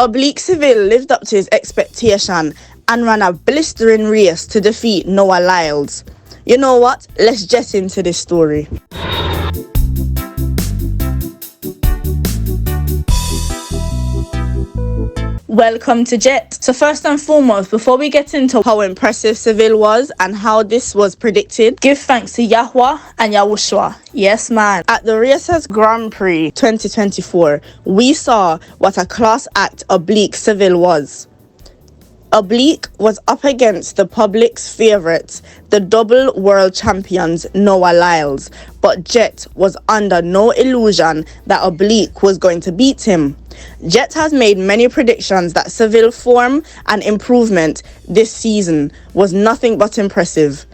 Oblique Seville lived up to his expectation and ran a blistering race to defeat Noah Lyles. You know what? Let's jet into this story. Welcome to Jet. So first and foremost, before we get into how impressive Seville was and how this was predicted, give thanks to Yahweh and Yahushua. Yes, man. At the Races Grand Prix 2024, we saw what a class act Oblique Seville was. Oblique was up against the public's favourites, the double world champions Noah Lyles, but Jet was under no illusion that Oblique was going to beat him. Jet has made many predictions that Seville's form and improvement this season was nothing but impressive,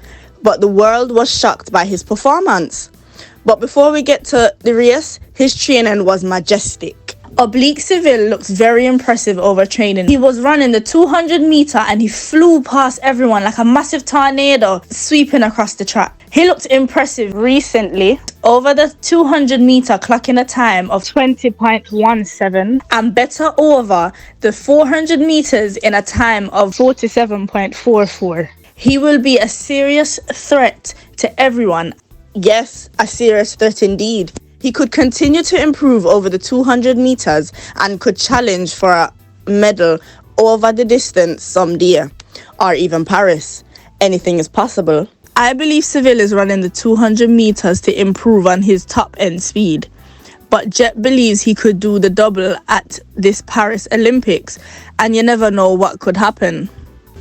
but the world was shocked by his performance. But before we get to the race, his training was majestic. Oblique Seville looks very impressive over training. He was running the 200 meter and he flew past everyone like a massive tornado sweeping across the track. He looked impressive recently over the 200 meter, clocking a time of 20.17 and better over the 400 meters in a time of 47.44. He will be a serious threat to everyone. Yes, a serious threat indeed. He could continue to improve over the 200 meters and could challenge for a medal over the distance someday, or even Paris. Anything is possible. I believe Seville is running the 200 meters to improve on his top-end speed, but Jet believes he could do the double at this Paris Olympics, and you never know what could happen.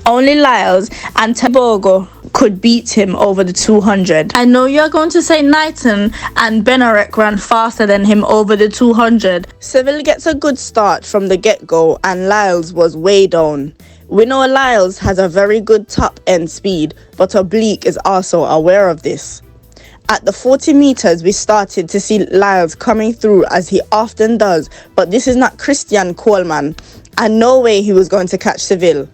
Only Lyles and Tobago could beat him over the 200. I know you're going to say Knighton and Benarek ran faster than him over the 200. Seville gets a good start from the get-go and Lyles was way down. We know Lyles has a very good top-end speed, but Oblique is also aware of this. At the 40 meters, we started to see Lyles coming through as he often does, but this is not Christian Coleman, and no way he was going to catch Seville.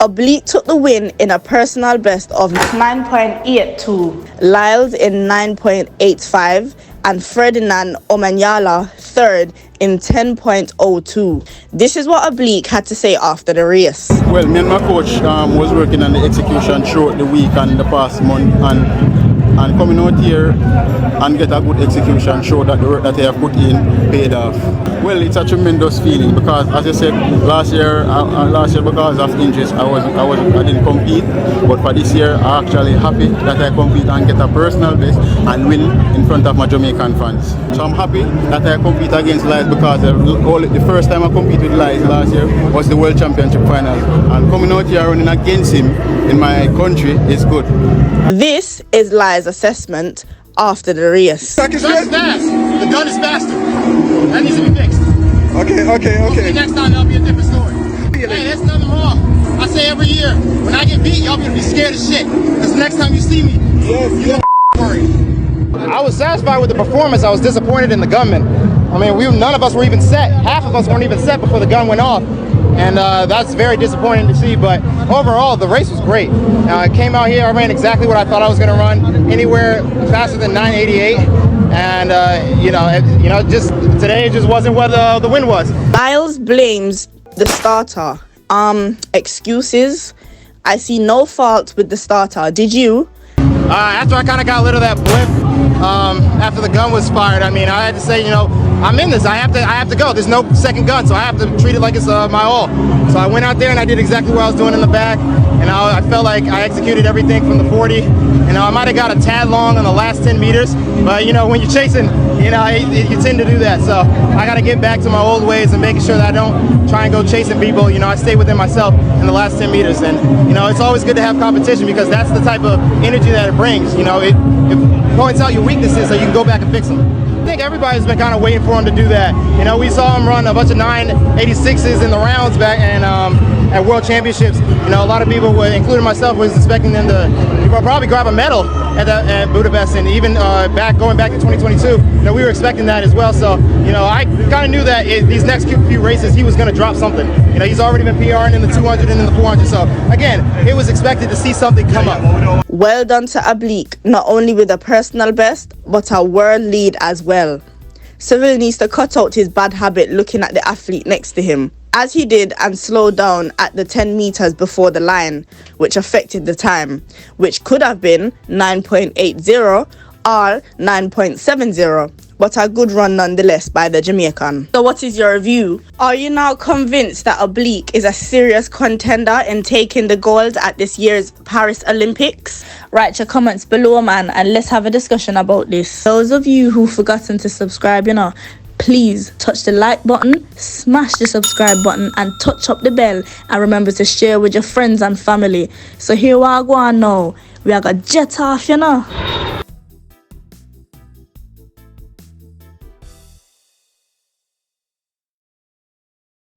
Oblique took the win in a personal best of 9.82, Lyles in 9.85, and Ferdinand Omanyala third in 10.02. This is what Oblique had to say after the race. Well, me and my coach was working on the execution throughout the week and the past month, and coming out here and get a good execution show that the work that they have put in paid off. Well, it's a tremendous feeling because, as I said, last year because of injuries, I didn't compete. But for this year, I'm actually happy that I compete and get a personal best and win in front of my Jamaican fans. So I'm happy that I compete against Lyles because the first time I competed with Lyles last year was the World Championship Finals. And coming out here running against him in my country is good. This is Lyles' assessment after the race. The gun is fast. The gun is faster. That needs to be fixed. Okay. Hopefully next time that'll be a different story. Hey, there's nothing wrong. I say every year, when I get beat, y'all gonna be scared as shit. Because next time you see me, you don't worry. I was satisfied with the performance. I was disappointed in the gunman. I mean, none of us were even set. Half of us weren't even set before the gun went off. And that's very disappointing to see, but overall the race was great. I came out here, I ran exactly what I thought I was going to run, anywhere faster than 988, and just today it just wasn't what the win was. Lyles blames the starter. Excuses? I see no fault with the starter. Did you? After I kind of got rid of that blip, after the gun was fired, I mean, I had to say, I'm in this. I have to go. There's no second gun, so I have to treat it like it's my all. So I went out there and I did exactly what I was doing in the back, and I felt like I executed everything from the 40. I might have got a tad long on the last 10 meters, but when you're chasing, you tend to do that. So I got to get back to my old ways and making sure that I don't try and go chasing people. I stay within myself in the last 10 meters, and it's always good to have competition because that's the type of energy that it brings. It points out your weaknesses so you can go back and fix them. I think everybody's been kind of waiting for him to do that. We saw him run a bunch of 986s in the rounds back and at World Championships. A lot of people, including myself, was expecting them to probably grab a medal at Budapest, and even going back to 2022, we were expecting that as well. So, I kind of knew that these next few races he was going to drop something. He's already been PRing in the 200 and in the 400. So again, it was expected to see something come up. Well done to Oblique, not only with a personal best, but a world lead as well. Seville needs to cut out his bad habit looking at the athlete next to him, as he did, and slow down at the 10 meters before the line, which affected the time, which could have been 9.80 or 9.70, but a good run nonetheless by the Jamaican. So what is your review? Are you now convinced that Oblique is a serious contender in taking the gold at this year's Paris Olympics? Write your comments below, man, and let's have a discussion about this. Those of you who've forgotten to subscribe, please touch the like button, smash the subscribe button, and touch up the bell, and remember to share with your friends and family. So here we are going now. We are gonna jet off,